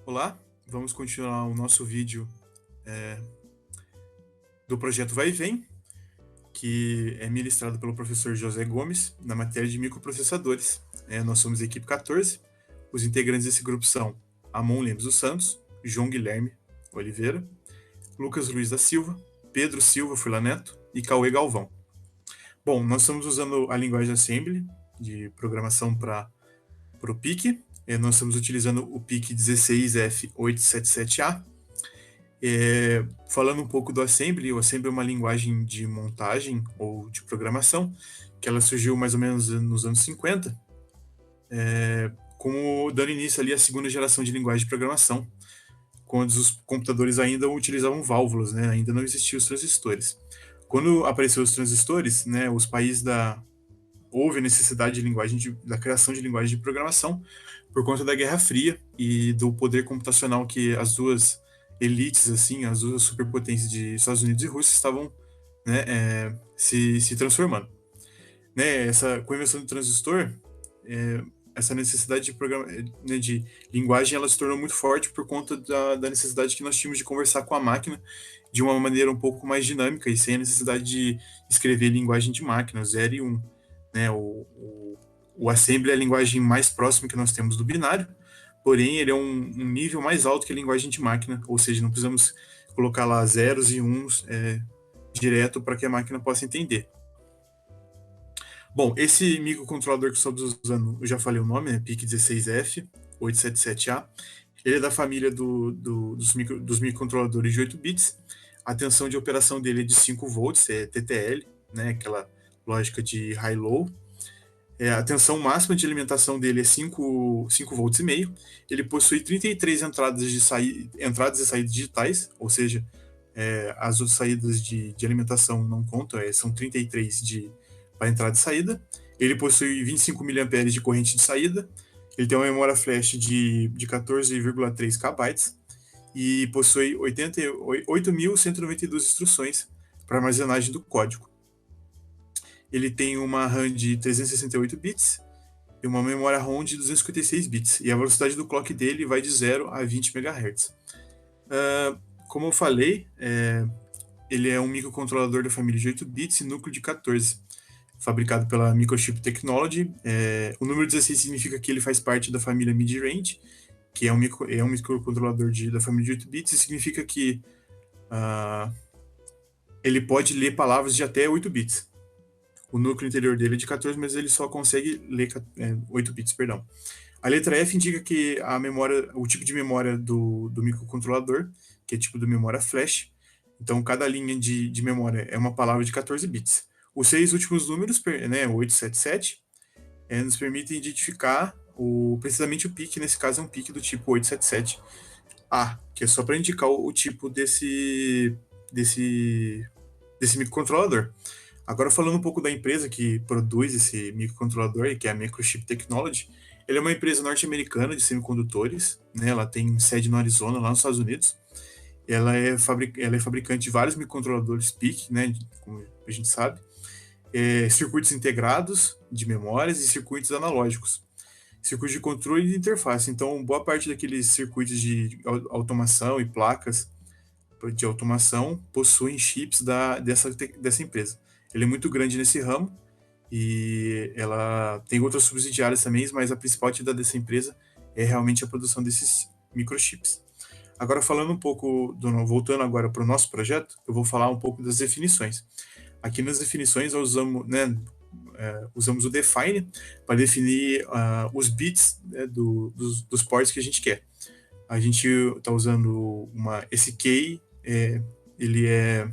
Olá, vamos continuar o nosso vídeo do projeto Vai e Vem, que é ministrado pelo professor José Gomes, na matéria de microprocessadores. Nós somos a equipe 14, os integrantes desse grupo são Amon Lemos dos Santos, João Guilherme Oliveira, Lucas Luiz da Silva, Pedro Silva Furlan Neto e Cauê Galvão. Bom, nós estamos usando a linguagem Assembly de programação para o PIC. Nós estamos utilizando o PIC 16F877A. Falando um pouco do Assembly, o Assembly é uma linguagem de montagem ou de programação que ela surgiu mais ou menos nos anos 50, como dando início ali à segunda geração de linguagem de programação, quando os computadores ainda utilizavam válvulas, né? Ainda não existiam os transistores. Quando apareceram os transistores, né, os países houve a necessidade de da criação de linguagem de programação por conta da Guerra Fria e do poder computacional que as duas elites, assim, as duas superpotências de Estados Unidos e Rússia estavam, né, se transformando. Né, com a invenção do transistor, é, essa necessidade né, de linguagem ela se tornou muito forte por conta da necessidade que nós tínhamos de conversar com a máquina de uma maneira um pouco mais dinâmica e sem a necessidade de escrever linguagem de máquina, 0 e 1. Né, o assembly é a linguagem mais próxima que nós temos do binário, porém ele é um nível mais alto que a linguagem de máquina, ou seja, não precisamos colocar lá zeros e uns direto para que a máquina possa entender. Bom, esse microcontrolador que estamos usando, eu já falei o nome, né, PIC16F877A, ele é da família dos microcontroladores de 8 bits, a tensão de operação dele é de 5 volts, é TTL, né, aquela lógica de high-low. A tensão máxima de alimentação dele é 5 volts e meio. Ele possui 33 entradas e saídas digitais, ou seja, as outras saídas de alimentação não contam, são 33 para entrada e saída. Ele possui 25 mA de corrente de saída. Ele tem uma memória flash de 14,3 KB e possui 8.192 instruções para armazenagem do código. Ele tem uma RAM de 368 bits e uma memória ROM de 256 bits. E a velocidade do clock dele vai de 0 a 20 MHz. Como eu falei, ele é um microcontrolador da família de 8 bits e núcleo de 14, fabricado pela Microchip Technology. O número 16 significa que ele faz parte da família mid-range, que é um microcontrolador da família de 8 bits, e significa que ele pode ler palavras de até 8 bits. O núcleo interior dele é de 14, mas ele só consegue ler 8 bits, perdão. A letra F indica que o tipo de memória do microcontrolador, que é tipo de memória flash. Então, cada linha de memória é uma palavra de 14 bits. Os 6 últimos números, né, 877, nos permitem identificar precisamente o PIC, nesse caso é um PIC do tipo 877A, que é só para indicar o tipo desse microcontrolador. Agora, falando um pouco da empresa que produz esse microcontrolador, que é a Microchip Technology, ele é uma empresa norte-americana de semicondutores, né? Ela tem sede no Arizona, lá nos Estados Unidos. Ela é fabricante de vários microcontroladores PIC, né? Como a gente sabe. Circuitos integrados de memórias e circuitos analógicos. Circuitos de controle e de interface. Então, boa parte daqueles circuitos de automação e placas de automação possuem chips dessa empresa. Ele é muito grande nesse ramo e ela tem outras subsidiárias também, mas a principal atividade dessa empresa é realmente a produção desses microchips. Agora, falando um pouco, voltando agora para o nosso projeto, eu vou falar um pouco das definições. Aqui nas definições nós usamos o define para definir os bits, né, dos ports que a gente quer. A gente está usando esse key, ele é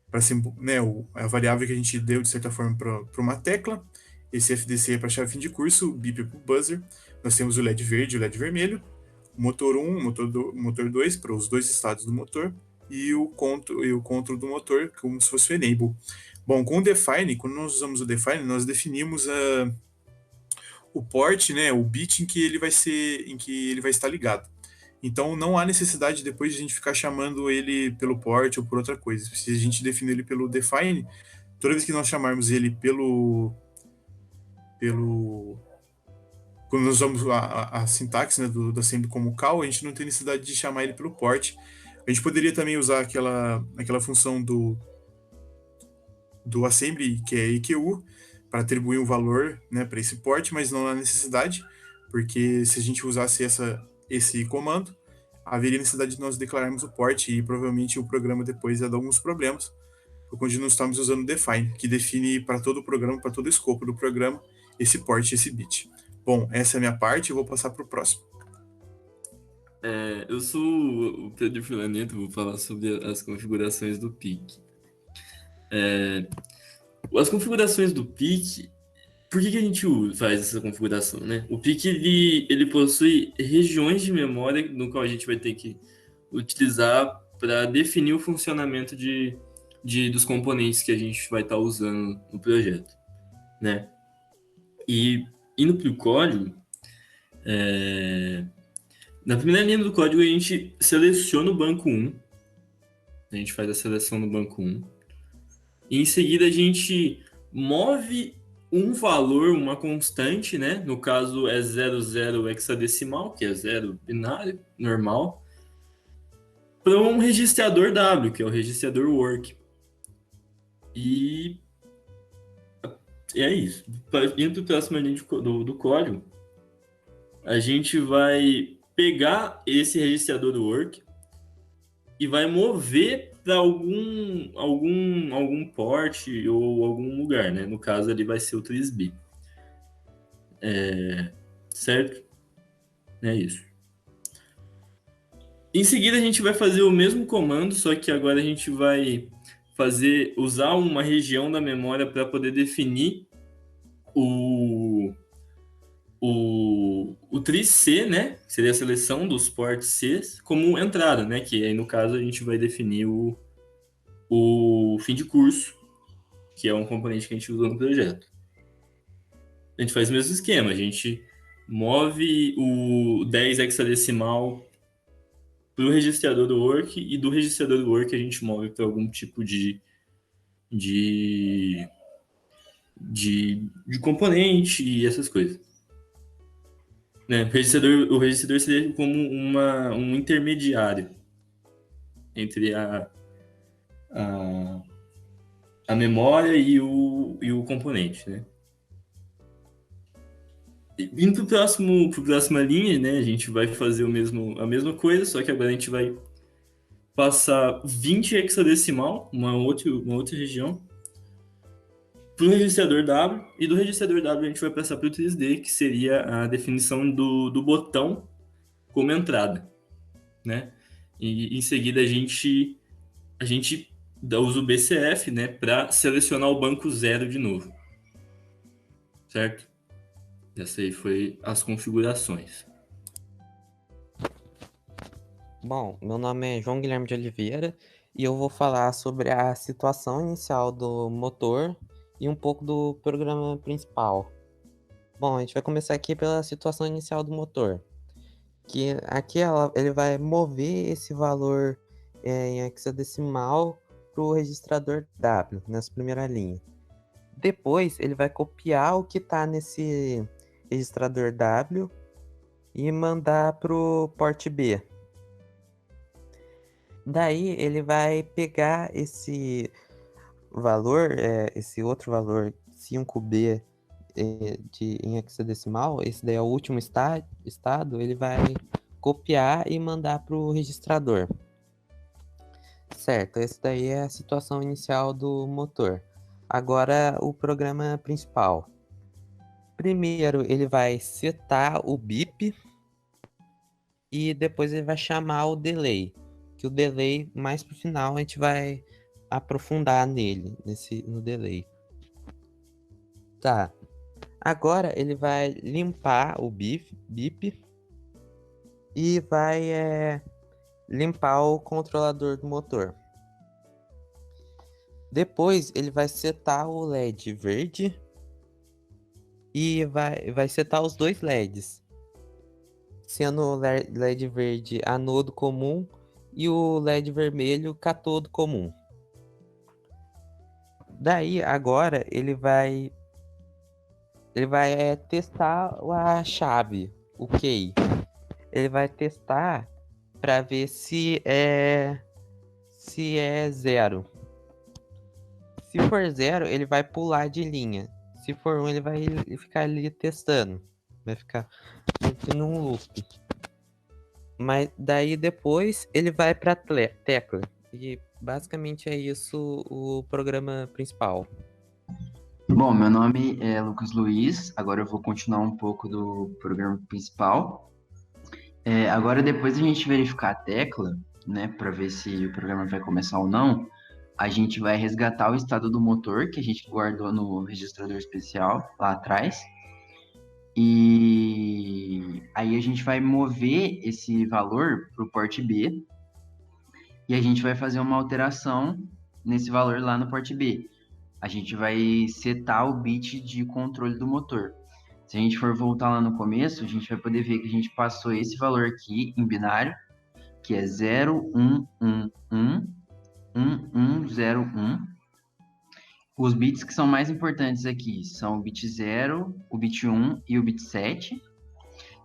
para ser, né, a variável que a gente deu de certa forma para uma tecla. Esse FDC é para chave fim de curso, o BIP é para o buzzer. Nós temos o LED verde e o LED vermelho, o motor 1, o motor 2 para os dois estados do motor e o control do motor como se fosse o enable. Bom, com o define, quando nós usamos o define, nós definimos o port, né, o bit em que ele vai estar ligado. Então não há necessidade depois de a gente ficar chamando ele pelo port ou por outra coisa. Se a gente definir ele pelo define, toda vez que nós chamarmos ele pelo quando nós usamos a sintaxe, né, do assembly como call, a gente não tem necessidade de chamar ele pelo port. A gente poderia também usar aquela função do assembly, que é EQU, para atribuir um valor, né, para esse port, mas não há necessidade, porque se a gente usasse esse comando, haveria necessidade de nós declararmos o port e provavelmente o programa depois ia dar alguns problemas, porque nós estamos usando o define, que define para todo o programa, para todo o escopo do programa, esse port, esse bit. Bom, essa é a minha parte, eu vou passar para o próximo. Eu sou o Pedro Filaneto, vou falar sobre as configurações do PIC. As configurações do PIC, por que a gente faz essa configuração, né? O PIC ele possui regiões de memória no qual a gente vai ter que utilizar para definir o funcionamento dos componentes que a gente vai estar usando no projeto, né? E indo para o código, na primeira linha do código a gente seleciona o banco 1, a gente faz a seleção no banco 1, e em seguida a gente move um valor, uma constante, né? No caso é 00 hexadecimal, que é 0 binário, normal, para um registrador W, que é o registrador work. E é isso. Indo para a próxima linha do código, a gente vai pegar esse registrador work e vai mover para algum port ou algum lugar, né? No caso, ali vai ser o 3B. Certo? É isso. Em seguida, a gente vai fazer o mesmo comando, só que agora a gente vai usar uma região da memória para poder definir o TRIC, né? Seria a seleção dos ports C como entrada, né? Que aí, no caso, a gente vai definir o fim de curso, que é um componente que a gente usou no projeto. A gente faz o mesmo esquema, a gente move o 10 hexadecimal para o registrador do work e do registrador do work a gente move para algum tipo de, de componente e essas coisas. Né? O registrador seria como um intermediário entre a memória e o componente, né? Indo para a próxima linha, né? A gente vai fazer a mesma coisa, só que agora a gente vai passar 20 hexadecimal, uma outra região, para o registrador W, e do registrador W a gente vai passar para o 3D, que seria a definição do botão como entrada, né? E em seguida a gente usa o BCF, né, para selecionar o banco 0 de novo, certo? Essa aí foi as configurações. Bom, meu nome é João Guilherme de Oliveira e eu vou falar sobre a situação inicial do motor e um pouco do programa principal. Bom, a gente vai começar aqui pela situação inicial do motor, que aqui ele vai mover esse valor em hexadecimal para o registrador W, nessa primeira linha. Depois ele vai copiar o que está nesse registrador W e mandar para o port B. Daí ele vai pegar esse valor, esse outro valor 5B em hexadecimal, esse daí é o último estado, ele vai copiar e mandar para o registrador. Certo, esse daí é a situação inicial do motor. Agora o programa principal. Primeiro ele vai setar o bip e depois ele vai chamar o delay. Que o delay, mais pro final, a gente vai aprofundar no delay. Tá. Agora ele vai limpar o bip e vai limpar o controlador do motor. Depois ele vai setar o LED verde e vai setar os dois LEDs, sendo o LED verde anodo comum e o LED vermelho catodo comum. Daí agora ele vai Ele vai testar a chave, o key. Ele vai testar para ver se é 0. Se for 0, ele vai pular de linha. Se for 1, ele vai ficar ali testando. Vai ficar num loop. Mas daí depois ele vai para tecla. E basicamente é isso o programa principal. Bom, meu nome é Lucas Luiz. Agora eu vou continuar um pouco do programa principal. Agora, depois de a gente verificar a tecla, né, para ver se o programa vai começar ou não, a gente vai resgatar o estado do motor que a gente guardou no registrador especial lá atrás. E aí a gente vai mover esse valor para o porte B e a gente vai fazer uma alteração nesse valor lá no porte B. A gente vai setar o bit de controle do motor. Se a gente for voltar lá no começo, a gente vai poder ver que a gente passou esse valor aqui em binário, que é 01111101. Os bits que são mais importantes aqui são o bit 0, o bit 1 e o bit 7,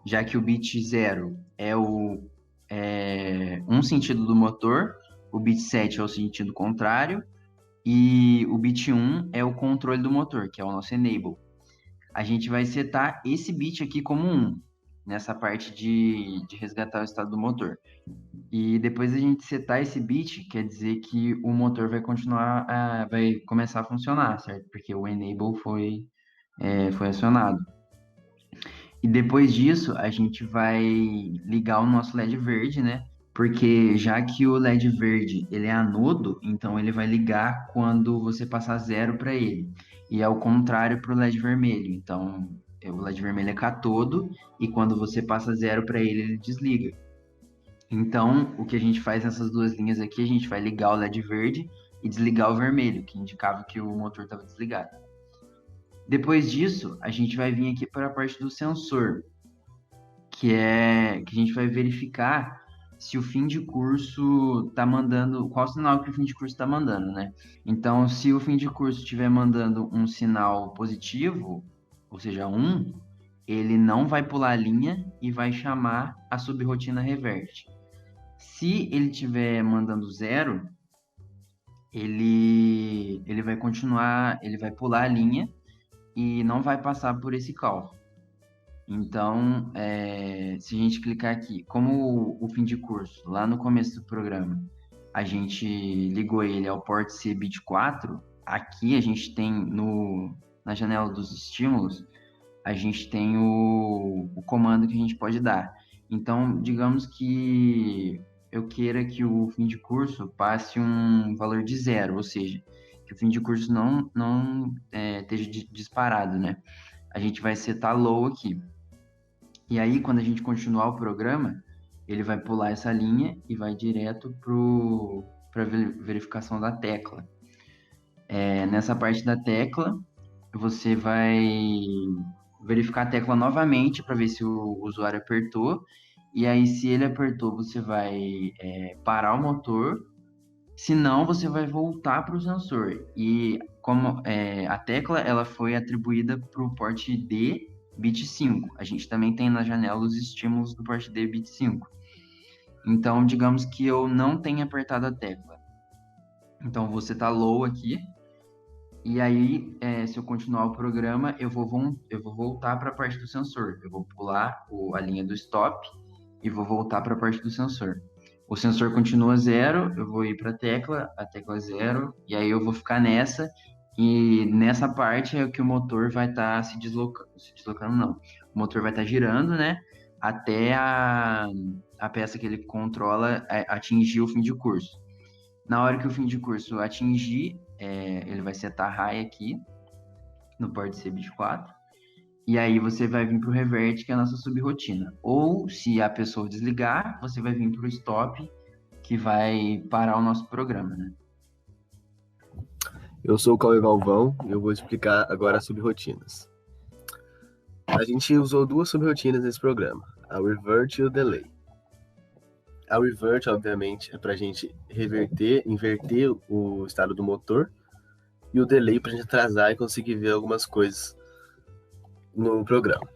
já que o bit 0 é um sentido do motor, o bit 7 é o sentido contrário, e o bit 1 é o controle do motor, que é o nosso enable. A gente vai setar esse bit aqui como 1, nessa parte de resgatar o estado do motor. E depois a gente setar esse bit, quer dizer que o motor vai começar a funcionar, certo? Porque o enable foi acionado. E depois disso, a gente vai ligar o nosso LED verde, né? Porque já que o LED verde ele é anodo, então ele vai ligar quando você passar 0 para ele. E é o contrário para o LED vermelho. Então, o LED vermelho é catodo e quando você passa 0 para ele, ele desliga. Então, o que a gente faz nessas duas linhas aqui, a gente vai ligar o LED verde e desligar o vermelho, que indicava que o motor estava desligado. Depois disso, a gente vai vir aqui para a parte do sensor, que a gente vai verificar se o fim de curso está mandando, qual sinal que o fim de curso está mandando, né? Então, se o fim de curso estiver mandando um sinal positivo, ou seja, 1, ele não vai pular a linha e vai chamar a subrotina revert. Se ele estiver mandando 0, ele vai continuar, ele vai pular a linha e não vai passar por esse call. Então, se a gente clicar aqui, como o fim de curso, lá no começo do programa, a gente ligou ele ao port C bit 4, aqui a gente tem na janela dos estímulos, a gente tem o comando que a gente pode dar. Então, digamos que eu queira que o fim de curso passe um valor de 0, ou seja, que o fim de curso não esteja disparado, né? A gente vai setar low aqui. E aí, quando a gente continuar o programa, ele vai pular essa linha e vai direto para a verificação da tecla. Nessa parte da tecla, você vai verificar a tecla novamente para ver se o usuário apertou. E aí, se ele apertou, você vai parar o motor. Se não, você vai voltar para o sensor. E como a tecla ela foi atribuída para o porte D bit 5. A gente também tem na janela os estímulos do porte D bit 5. Então, digamos que eu não tenha apertado a tecla. Então, você está low aqui. E aí, se eu continuar o programa, eu vou voltar para a parte do sensor. Eu vou pular a linha do stop e vou voltar para a parte do sensor. O sensor continua 0, eu vou ir para a tecla 0, e aí eu vou ficar nessa. E nessa parte é que o motor vai estar se deslocando não. O motor vai estar girando, né? Até a peça que ele controla atingir o fim de curso. Na hora que o fim de curso atingir, ele vai setar high aqui, no port C bit 4. E aí você vai vir para o revert, que é a nossa subrotina. Ou, se a pessoa desligar, você vai vir para o stop, que vai parar o nosso programa, né? Eu sou o Cauê Galvão e eu vou explicar agora as subrotinas. A gente usou duas subrotinas nesse programa, a revert e o delay. A revert, obviamente, é para a gente inverter o estado do motor, e o delay para a gente atrasar e conseguir ver algumas coisas. no programa.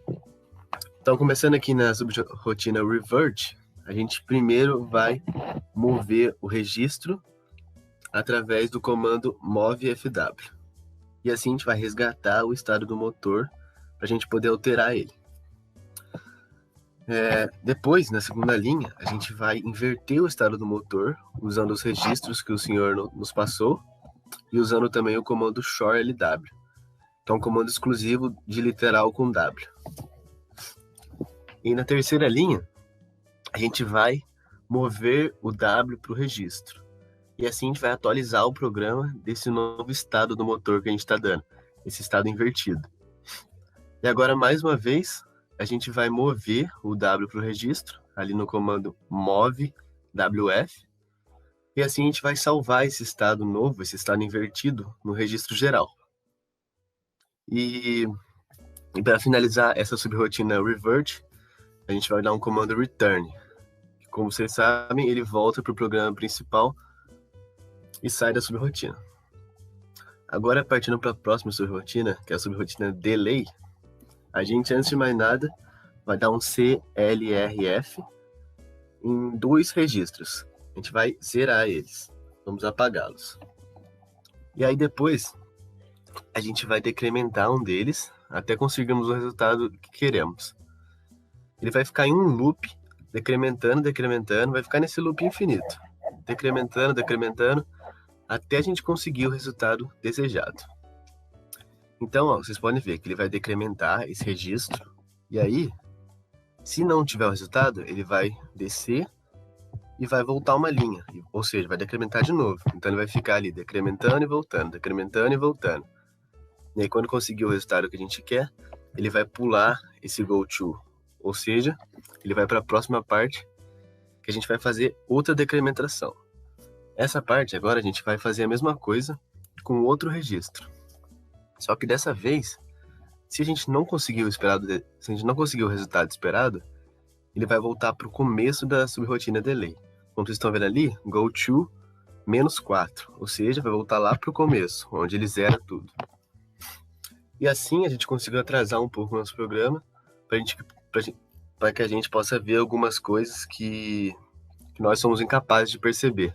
Então, começando aqui na subrotina Revert, a gente primeiro vai mover o registro através do comando movefw. E assim a gente vai resgatar o estado do motor para a gente poder alterar ele. Depois, na segunda linha, a gente vai inverter o estado do motor usando os registros que o senhor nos passou e usando também o comando shorelw, que é um comando exclusivo de literal com W. E na terceira linha, a gente vai mover o W para o registro. E assim a gente vai atualizar o programa desse novo estado do motor que a gente está dando, esse estado invertido. E agora, mais uma vez, a gente vai mover o W para o registro, ali no comando movewf, e assim a gente vai salvar esse estado novo, esse estado invertido, no registro geral. E para finalizar essa subrotina Revert, a gente vai dar um comando return. Como vocês sabem, ele volta para o programa principal e sai da subrotina. Agora, partindo para a próxima subrotina, que é a subrotina delay, a gente, antes de mais nada, vai dar um clrf em 2 registros. A gente vai zerar eles. Vamos apagá-los. E aí depois, a gente vai decrementar um deles até conseguirmos o resultado que queremos. Ele vai ficar em um loop, decrementando, vai ficar nesse loop infinito. Decrementando, até a gente conseguir o resultado desejado. Então, vocês podem ver que ele vai decrementar esse registro, e aí, se não tiver o resultado, ele vai descer e vai voltar uma linha, ou seja, vai decrementar de novo. Então ele vai ficar ali decrementando e voltando. E aí, quando conseguir o resultado que a gente quer, ele vai pular esse goTo, ou seja, ele vai para a próxima parte, que a gente vai fazer outra decrementação. Essa parte agora a gente vai fazer a mesma coisa com outro registro. Só que dessa vez, se a gente não conseguir o resultado esperado, ele vai voltar para o começo da subrotina delay. Como vocês estão vendo ali, goTo -4, ou seja, vai voltar lá para o começo, onde ele zera tudo. E assim a gente conseguiu atrasar um pouco o nosso programa, para que a gente possa ver algumas coisas que nós somos incapazes de perceber.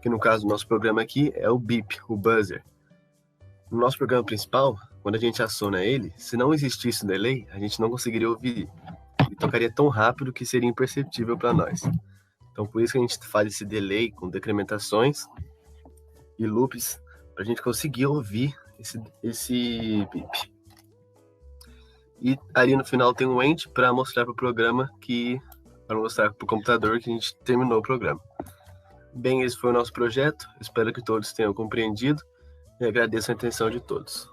Que no caso do nosso programa aqui é o beep, o buzzer. No nosso programa principal, quando a gente aciona ele, se não existisse o delay, a gente não conseguiria ouvir. Ele tocaria tão rápido que seria imperceptível para nós. Então por isso que a gente faz esse delay com decrementações e loops, para a gente conseguir ouvir esse beep. E ali no final tem um end para mostrar para o programa para mostrar para o computador que a gente terminou o programa. Bem, esse foi o nosso projeto. Espero que todos tenham compreendido e agradeço a atenção de todos.